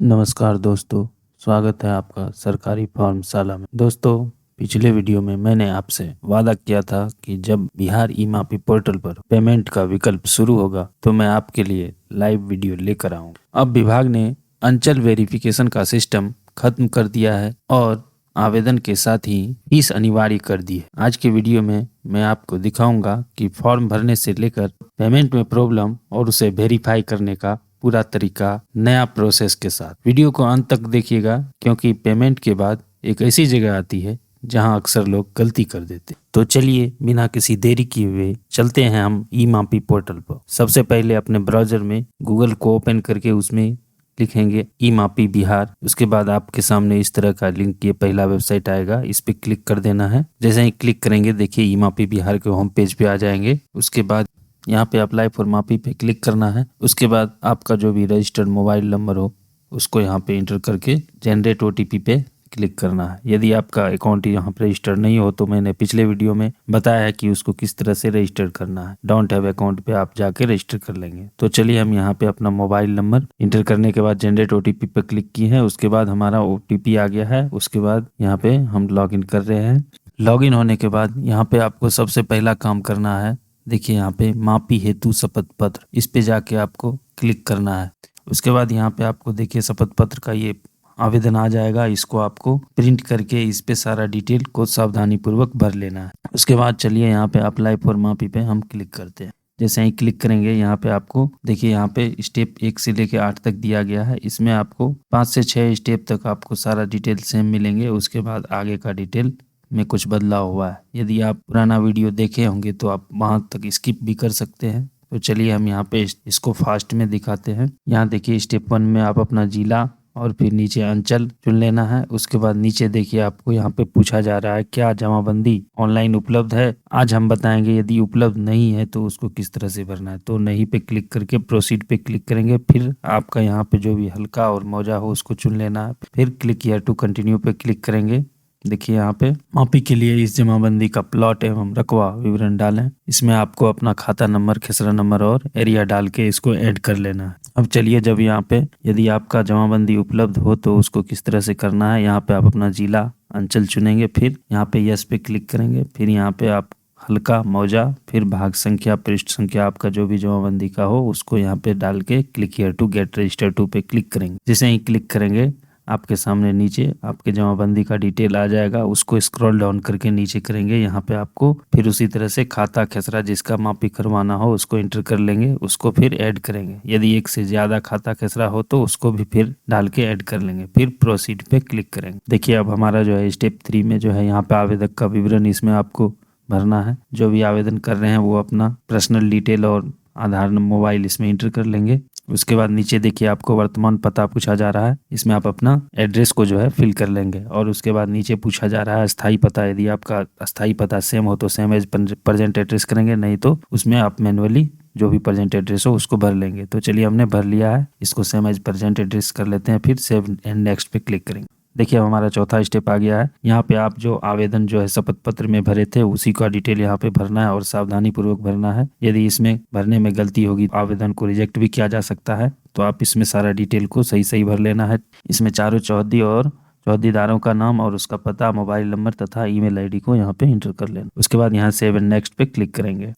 नमस्कार दोस्तों, स्वागत है आपका सरकारी फॉर्मशाला में। दोस्तों, पिछले वीडियो में मैंने आपसे वादा किया था कि जब बिहार ई-माफी पोर्टल पर पेमेंट का विकल्प शुरू होगा तो मैं आपके लिए लाइव वीडियो लेकर आऊंगा। अब विभाग ने अंचल वेरिफिकेशन का सिस्टम खत्म कर दिया है और आवेदन के साथ ही फीस अनिवार्य कर दी है। आज के वीडियो में मैं आपको दिखाऊंगा कि फॉर्म भरने से लेकर पेमेंट में प्रॉब्लम और उसे वेरीफाई करने का पूरा तरीका नया प्रोसेस के साथ। वीडियो को अंत तक देखिएगा क्योंकि पेमेंट के बाद एक ऐसी जगह आती है जहां अक्सर लोग गलती कर देते। तो चलिए बिना किसी देरी किए हुए चलते हैं हम ई-माफी पोर्टल पर। सबसे पहले अपने ब्राउजर में गूगल को ओपन करके उसमें लिखेंगे ई-माफी बिहार। उसके बाद आपके सामने इस तरह का लिंक, ये पहला वेबसाइट आएगा, इस पे क्लिक कर देना है। जैसे ही क्लिक करेंगे देखिए ई-माफी बिहार के होम पेज पे आ जाएंगे। उसके बाद यहाँ पे अप्लाई फॉर माफी पे क्लिक करना है। उसके बाद आपका जो भी रजिस्टर्ड मोबाइल नंबर हो उसको यहाँ पे इंटर करके जनरेट ओटीपी पे क्लिक करना है। यदि आपका अकाउंट यहाँ पे रजिस्टर नहीं हो तो मैंने पिछले वीडियो में बताया है कि उसको किस तरह से रजिस्टर करना है। डोंट हैव अकाउंट पे आप जाके रजिस्टर कर लेंगे। तो चलिए हम यहाँ पे अपना मोबाइल नंबर इंटर करने के बाद जनरेट ओटीपी पे क्लिक किए हैं। उसके बाद हमारा ओटीपी आ गया है। उसके बाद यहाँ पे हम लॉग इन कर रहे हैं। लॉग इन होने के बाद यहाँ पे आपको सबसे पहला काम करना है, देखिए यहाँ पे माफी हेतु शपथ पत्र, इस पे जाके आपको क्लिक करना है। उसके बाद यहाँ पे आपको देखिए शपथ पत्र का ये आवेदन आ जाएगा। इसको आपको प्रिंट करके इस पे सारा डिटेल को सावधानी पूर्वक भर लेना है। उसके बाद चलिए यहाँ पे अप्लाई फॉर माफी पे हम क्लिक करते हैं। जैसे ही क्लिक करेंगे यहाँ पे आपको देखिए यहाँ पे स्टेप 1 से लेके 8 तक दिया गया है। इसमें आपको 5 से 6 स्टेप तक आपको सारा डिटेल सेम मिलेंगे। उसके बाद आगे का डिटेल में कुछ बदलाव हुआ है। यदि आप पुराना वीडियो देखे होंगे तो आप वहां तक स्किप भी कर सकते हैं। तो चलिए हम यहाँ पे इसको फास्ट में दिखाते हैं। यहाँ देखिए स्टेप 1 में आप अपना जिला और फिर नीचे अंचल चुन लेना है। उसके बाद नीचे देखिए आपको यहाँ पे पूछा जा रहा है क्या जमाबंदी ऑनलाइन उपलब्ध है। आज हम बताएंगे यदि उपलब्ध नहीं है तो उसको किस तरह से भरना है। तो नहीं पे क्लिक करके प्रोसीड पे क्लिक करेंगे। फिर आपका यहाँ पे जो भी हल्का और मौजा हो उसको चुन लेना है। फिर क्लिक हियर टू कंटिन्यू पे क्लिक करेंगे। देखिए यहाँ पे माफी के लिए इस जमाबंदी का प्लॉट एवं रकबा विवरण डालें। इसमें आपको अपना खाता नंबर, खसरा नंबर और एरिया डाल के इसको ऐड कर लेना है। अब चलिए जब यहाँ पे यदि आपका जमाबंदी उपलब्ध हो तो उसको किस तरह से करना है। यहाँ पे आप अपना जिला, अंचल चुनेंगे। फिर यहाँ पे यस पे क्लिक करेंगे। फिर यहाँ पे आप हल्का, मौजा, फिर भाग संख्या, पृष्ठ संख्या आपका जो भी जमाबंदी का हो उसको यहाँ पे डाल के click here to get register to पे क्लिक करेंगे। जैसे ही क्लिक करेंगे आपके सामने नीचे आपके जमाबंदी का डिटेल आ जाएगा। उसको स्क्रॉल डाउन करके नीचे करेंगे। यहाँ पे आपको फिर उसी तरह से खाता, खसरा जिसका माफी करवाना हो उसको एंटर कर लेंगे। उसको फिर ऐड करेंगे। यदि एक से ज्यादा खाता, खसरा हो तो उसको भी फिर डाल के ऐड कर लेंगे। फिर प्रोसीड पे क्लिक करेंगे। देखिए अब हमारा जो है स्टेप 3 में जो है यहाँ पे आवेदक का विवरण इसमें आपको भरना है। जो भी आवेदन कर रहे हैं वो अपना पर्सनल डिटेल और आधार, मोबाइल इसमें इंटर कर लेंगे। उसके बाद नीचे देखिए आपको वर्तमान पता पूछा जा रहा है। इसमें आप अपना एड्रेस को जो है फिल कर लेंगे। और उसके बाद नीचे पूछा जा रहा है स्थायी पता। यदि आपका स्थायी पता सेम हो तो सेम एज प्रेजेंट एड्रेस करेंगे, नहीं तो उसमें आप मैनुअली जो भी प्रेजेंट एड्रेस हो उसको भर लेंगे। तो चलिए हमने भर लिया है, इसको सेम एज प्रेजेंट एड्रेस कर लेते हैं। फिर सेव एंड नेक्स्ट पे क्लिक करेंगे। देखिए अब हमारा चौथा स्टेप आ गया है। यहाँ पे आप जो आवेदन जो है शपथ पत्र में भरे थे उसी का डिटेल यहाँ पे भरना है और सावधानी पूर्वक भरना है। यदि इसमें भरने में गलती होगी आवेदन को रिजेक्ट भी किया जा सकता है। तो आप इसमें सारा डिटेल को सही सही भर लेना है। इसमें चारों चौहद्दी और चौहद्दीदारों का नाम और उसका पता, मोबाइल नंबर तथा ईमेल आईडी को यहाँ पे इंटर कर लेना। उसके बाद यहाँ सेव एंड नेक्स्ट पे क्लिक करेंगे।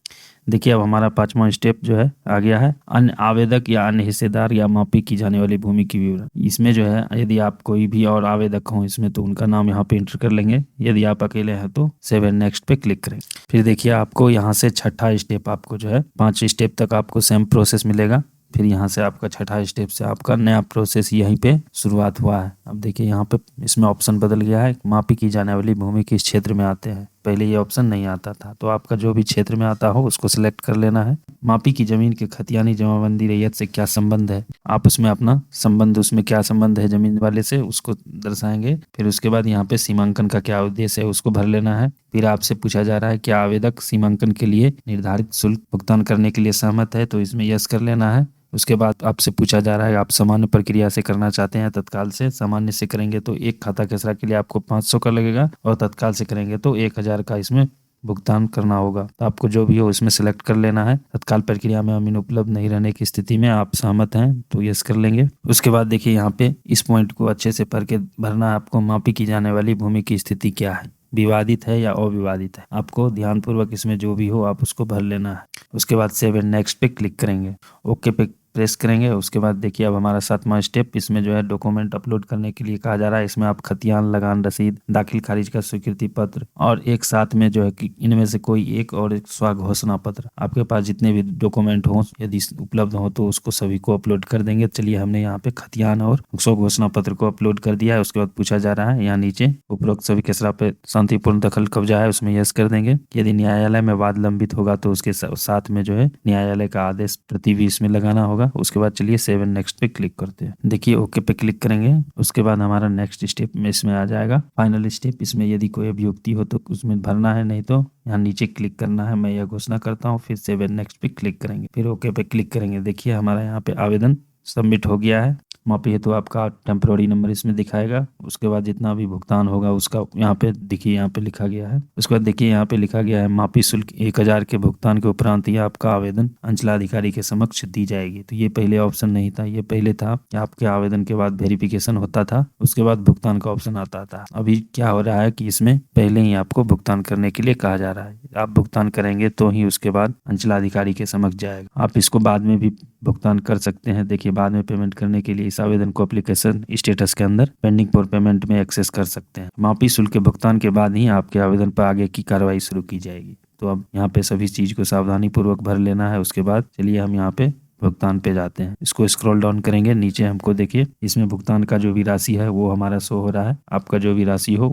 देखिए अब हमारा 5वां स्टेप जो है आ गया है। अन्य आवेदक या अन्य हिस्सेदार या माफी की जाने वाली भूमि की विवरण। इसमें जो है यदि आप कोई भी और आवेदक हो इसमें तो उनका नाम यहाँ पे इंटर कर लेंगे। यदि आप अकेले हैं तो सेव एंड नेक्स्ट पे क्लिक करेंगे। फिर देखिए आपको यहाँ से छठा स्टेप, आपको जो है 5 स्टेप तक आपको सेम प्रोसेस मिलेगा। फिर यहाँ से आपका छठा स्टेप से आपका नया प्रोसेस यहीं पे शुरुआत हुआ है। अब देखिए यहाँ पे इसमें ऑप्शन बदल गया है। माफी की जाने वाली भूमि किस क्षेत्र में आते हैं, पहले ये ऑप्शन नहीं आता था। तो आपका जो भी क्षेत्र में आता हो उसको सिलेक्ट कर लेना है। माफी की जमीन के खतियानी जमाबंदी रैयत से क्या संबंध है, आप उसमें अपना संबंध, उसमें क्या संबंध है जमीन वाले से उसको दर्शाएंगे। फिर उसके बाद यहाँ पे सीमांकन का क्या उद्देश्य है उसको भर लेना है। फिर आपसे पूछा जा रहा है क्या आवेदक सीमांकन के लिए निर्धारित शुल्क भुगतान करने के लिए सहमत है, तो इसमें यस कर लेना है। उसके बाद आपसे पूछा जा रहा है आप सामान्य प्रक्रिया से करना चाहते हैं तत्काल से। सामान्य से करेंगे तो एक खाता खसरा के लिए आपको 500 का लगेगा और तत्काल से करेंगे तो 1000 का इसमें भुगतान करना होगा। तो आपको जो भी हो उसमें सेलेक्ट कर लेना है। तत्काल प्रक्रिया में अमीन उपलब्ध नहीं रहने की स्थिति में आप सहमत हैं तो यस कर लेंगे। उसके बाद देखिए यहाँ पे इस पॉइंट को अच्छे से पढ़ के भरना है आपको। मापी की जाने वाली भूमि की स्थिति क्या है, विवादित है या अविवादित है। आपको ध्यानपूर्वक इसमें जो भी हो आप उसको भर लेना है। उसके बाद सेव एंड नेक्स्ट पे क्लिक करेंगे, ओके पे प्रेस करेंगे। उसके बाद देखिए अब हमारा 7वां स्टेप, इसमें जो है डॉक्यूमेंट अपलोड करने के लिए कहा जा रहा है। इसमें आप खतियान, लगान रसीद, दाखिल खारिज का स्वीकृति पत्र और एक साथ में जो है कि इनमें से कोई एक और एक स्वघोषणा पत्र, आपके पास जितने भी डॉक्यूमेंट हो यदि उपलब्ध हो तो उसको सभी को अपलोड कर देंगे। चलिए हमने यहाँ पे खतियान और स्वघोषणा पत्र को अपलोड कर दिया है। उसके बाद पूछा जा रहा है यहाँ नीचे उपरोक्त सभी खसरा पे शांतिपूर्ण दखल कब्जा है, उसमें यस कर देंगे। यदि न्यायालय में वाद लंबित होगा तो उसके साथ में जो है न्यायालय का आदेश प्रति भी इसमें लगाना होगा। उसके बाद चलिए सेव एंड नेक्स्ट पे क्लिक करते हैं। देखिए ओके पे क्लिक करेंगे। उसके बाद हमारा नेक्स्ट स्टेप में इसमें आ जाएगा फाइनल स्टेप। इसमें यदि कोई अभियुक्ति हो तो उसमें भरना है, नहीं तो यहाँ नीचे क्लिक करना है। मैं यह घोषणा करता हूँ, फिर सेव एंड नेक्स्ट पे क्लिक करेंगे, फिर ओके पे क्लिक करेंगे। देखिए हमारा यहाँ पे आवेदन सबमिट हो गया है। मापी हेतु आपका टेम्पररी नंबर इसमें दिखाएगा। उसके बाद जितना भी भुगतान होगा उसका यहाँ पे देखिए यहाँ पे लिखा गया है। उसके बाद देखिए यहाँ पे लिखा गया है मापी शुल्क 1000 के भुगतान के उपरांत यह आपका आवेदन अंचलाधिकारी के समक्ष दी जाएगी। तो ये पहले ऑप्शन नहीं था, ये पहले था कि आपके आवेदन के बाद वेरिफिकेशन होता था, उसके बाद भुगतान का ऑप्शन आता था। अभी क्या हो रहा है कि इसमें पहले ही आपको भुगतान करने के लिए कहा जा रहा है। आप भुगतान करेंगे तो ही उसके बाद अंचलाधिकारी के समक्ष जाएगा। आप इसको बाद में भी भुगतान कर सकते हैं। देखिए बाद में पेमेंट करने के लिए इस आवेदन को एप्लीकेशन स्टेटस के अंदर पेंडिंग फॉर पेमेंट में एक्सेस कर सकते हैं। मापी शुल्क के भुगतान के बाद ही आपके आवेदन पर आगे की कार्रवाई शुरू की जाएगी। तो अब यहाँ पे सभी चीज को सावधानी पूर्वक भर लेना है। उसके बाद चलिए हम यहाँ पे भुगतान पे जाते हैं। इसको स्क्रॉल डाउन करेंगे नीचे, हमको देखिए इसमें भुगतान का जो भी राशि है वो हमारा शो हो रहा है। आपका जो भी राशि हो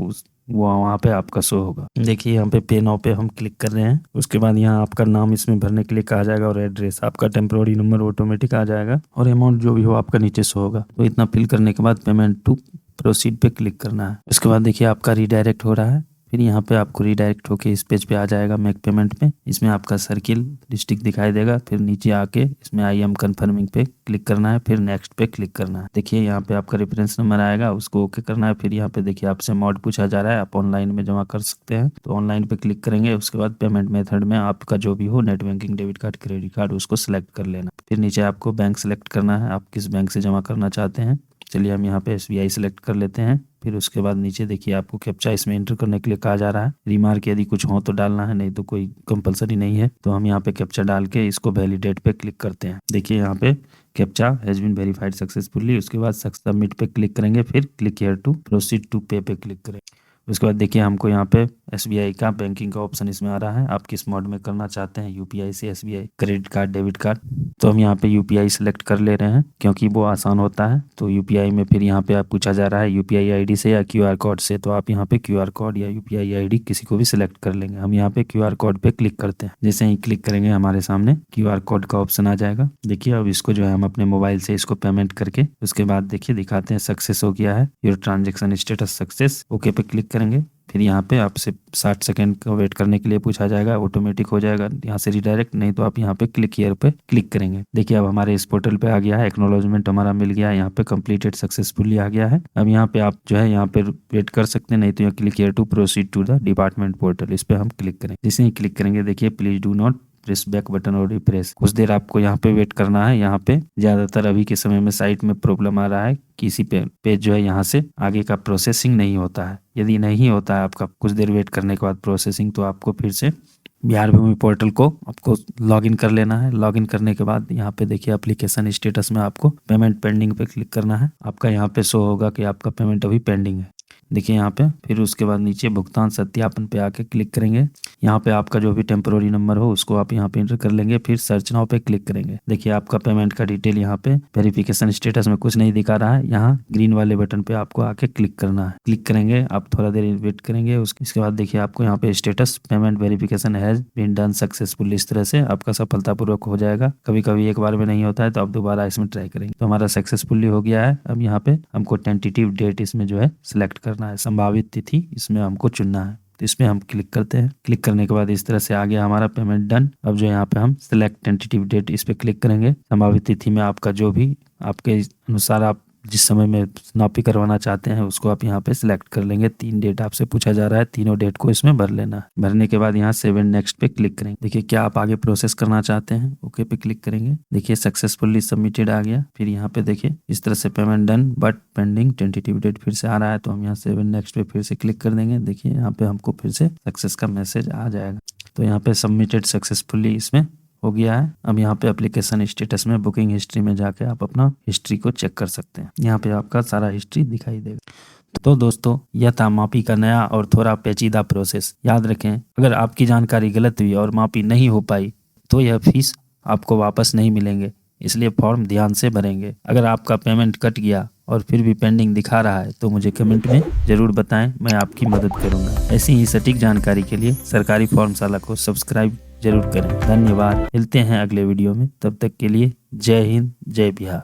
वो वहाँ पे आपका शो होगा। देखिए यहाँ पे नाउ पे हम क्लिक कर रहे हैं। उसके बाद यहाँ आपका नाम इसमें भरने के लिए कहा जाएगा और एड्रेस, आपका टेम्पररी नंबर ऑटोमेटिक आ जाएगा और अमाउंट जो भी हो आपका नीचे शो होगा। तो इतना फिल करने के बाद पेमेंट टू प्रोसीड पे क्लिक करना है। उसके बाद देखिए आपका रिडायरेक्ट हो रहा है। फिर यहाँ पे आपको रिडायरेक्ट होके इस पेज पे आ जाएगा मेक पेमेंट पे। इसमें आपका सर्किल डिस्ट्रिक्ट दिखाई देगा। फिर नीचे आके इसमें आई एम कन्फर्मिंग पे क्लिक करना है, फिर नेक्स्ट पे क्लिक करना है। देखिए यहाँ पे आपका रेफरेंस नंबर आएगा, उसको ओके करना है। फिर यहाँ पे देखिए आपसे मोड पूछा जा रहा है, आप ऑनलाइन में जमा कर सकते हैं तो ऑनलाइन पे क्लिक करेंगे। उसके बाद पेमेंट मेथड में आपका जो भी हो net banking, debit card, credit card, उसको सिलेक्ट कर लेना। फिर नीचे आपको बैंक सिलेक्ट करना है, आप किस बैंक से जमा करना चाहते हैं। चलिए हम यहाँ पे SBI सिलेक्ट कर लेते हैं। फिर उसके बाद नीचे देखिए आपको कैप्चा इसमें एंटर करने के लिए कहा जा रहा है। रिमार्क यदि कुछ हो तो डालना है, नहीं तो कोई कंपलसरी नहीं है। तो हम यहाँ पे कैप्चा डाल के इसको वैलिडेट पे क्लिक करते हैं। देखिए यहाँ पे captcha has been verified successfully. उसके बाद सबमिट पे क्लिक करेंगे, फिर click here to proceed to pay पे क्लिक करेंगे। उसके बाद देखिए हमको यहाँ पे SBI का बैंकिंग का ऑप्शन इसमें आ रहा है। आप किस मोड में करना चाहते हैं, UPI से SBI, credit card, debit card. तो हम यहाँ पे UPI सेलेक्ट कर ले रहे हैं क्योंकि वो आसान होता है। तो UPI में फिर यहाँ पे आप पूछा जा रहा है UPI ID से या QR कोड से। तो आप यहाँ पे QR कोड या UPI ID किसी को भी सिलेक्ट कर लेंगे। हम यहाँ पे QR कोड पे क्लिक करते हैं। जैसे ही क्लिक करेंगे हमारे सामने QR कोड का ऑप्शन आ जाएगा। देखिए अब इसको जो है हम अपने मोबाइल से इसको पेमेंट करके उसके बाद देखिए दिखाते हैं सक्सेस हो गया है, your transaction status success. Okay पे क्लिक करेंगे। फिर यहाँ पे आपसे 60 सेकंड का वेट करने के लिए पूछा जाएगा, ऑटोमेटिक हो जाएगा यहाँ से रिडायरेक्ट, नहीं तो आप यहाँ पे क्लिक हियर पे क्लिक करेंगे। देखिए अब हमारे इस पोर्टल पे आ गया है, एक्नॉलेजमेंट हमारा मिल गया है, यहाँ पे कंप्लीटेड सक्सेसफुली आ गया है। अब यहाँ पे आप जो है यहाँ पे वेट कर सकते हैं, नहीं तो यहाँ click here to proceed to the department portal, इस पे हम क्लिक करेंगे। जैसे ही क्लिक करेंगे देखिए please do not press back button और रिप्रेस। कुछ देर आपको यहाँ पे वेट करना है। यहाँ पे ज्यादातर अभी के समय में साइट में प्रॉब्लम आ रहा है, किसी पेज जो है यहाँ से आगे का प्रोसेसिंग नहीं होता है। यदि नहीं होता है आपका कुछ देर वेट करने के बाद प्रोसेसिंग, तो आपको फिर से बिहार भूमि पोर्टल को आपको लॉगिन कर लेना है। लॉगिन करने के बाद यहाँ पे देखिए एप्लीकेशन स्टेटस में आपको पेमेंट पेंडिंग पे क्लिक करना है। आपका यहाँ पे शो होगा कि आपका पेमेंट अभी पेंडिंग है, देखिए यहाँ पे। फिर उसके बाद नीचे भुगतान सत्यापन पे आके क्लिक करेंगे। यहाँ पे आपका जो भी टेम्पररी नंबर हो उसको आप यहाँ पे एंटर कर लेंगे। फिर सर्च नाउ पे क्लिक करेंगे। देखिए आपका पेमेंट का डिटेल यहाँ पे वेरिफिकेशन स्टेटस में कुछ नहीं दिखा रहा है। यहाँ ग्रीन वाले बटन पे आपको आके क्लिक करना है। क्लिक करेंगे, आप थोड़ा देर वेट करेंगे। इसके बाद देखिए आपको यहाँ पे status payment verification has been done successful, इस तरह से आपका सफलतापूर्वक हो जाएगा। कभी कभी एक बार में नहीं होता है तो आप दोबारा इसमें ट्राई करेंगे। तो हमारा सक्सेसफुली हो गया है। अब यहाँ पे हमको टेंटेटिव डेट इसमें जो है सिलेक्ट करना है, संभावित तिथि इसमें हमको चुनना है। तो इसमें हम क्लिक करते हैं। क्लिक करने के बाद इस तरह से आ गया हमारा पेमेंट डन। अब जो यहाँ पे हम सिलेक्ट टेंटेटिव डेट, इस पे क्लिक करेंगे। संभावित तिथि में आपका जो भी आपके अनुसार आप जिस समय में नापी करवाना चाहते हैं उसको आप यहाँ पे सिलेक्ट कर लेंगे। 3 डेट आपसे पूछा जा रहा है, तीनों डेट को इसमें भर लेना है। भरने के बाद यहाँ सेव एंड नेक्स्ट पे क्लिक करेंगे। देखिए क्या आप आगे प्रोसेस करना चाहते हैं, ओके पे क्लिक करेंगे। देखिए सक्सेसफुली सबमिटेड आ गया। फिर यहाँ पे देखिए इस तरह से payment done but pending tentative date फिर से आ रहा है, तो हम यहाँ सेव एंड नेक्स्ट पे फिर से क्लिक कर देंगे। देखिए यहाँ पे हमको फिर से सक्सेस का मैसेज आ जाएगा। तो यहाँ पे सबमिटेड सक्सेसफुली इसमें हो गया है। अब यहाँ पे एप्लीकेशन स्टेटस में बुकिंग हिस्ट्री में जाके आप अपना हिस्ट्री को चेक कर सकते हैं। यहाँ पे आपका सारा हिस्ट्री दिखाई देगा। तो दोस्तों यह था मापी का नया और थोड़ा पेचीदा प्रोसेस। याद रखें अगर आपकी जानकारी गलत हुई और मापी नहीं हो पाई तो यह फीस आपको वापस नहीं मिलेंगे, इसलिए फॉर्म ध्यान से भरेंगे। अगर आपका पेमेंट कट गया और फिर भी पेंडिंग दिखा रहा है तो मुझे कमेंट में ज़रूर बताएं, मैं आपकी मदद करूंगा। ऐसी ही सटीक जानकारी के लिए सरकारी फॉर्मशाला को सब्सक्राइब जरूर करें। धन्यवाद। मिलते हैं अगले वीडियो में, तब तक के लिए जय हिंद जय बिहार।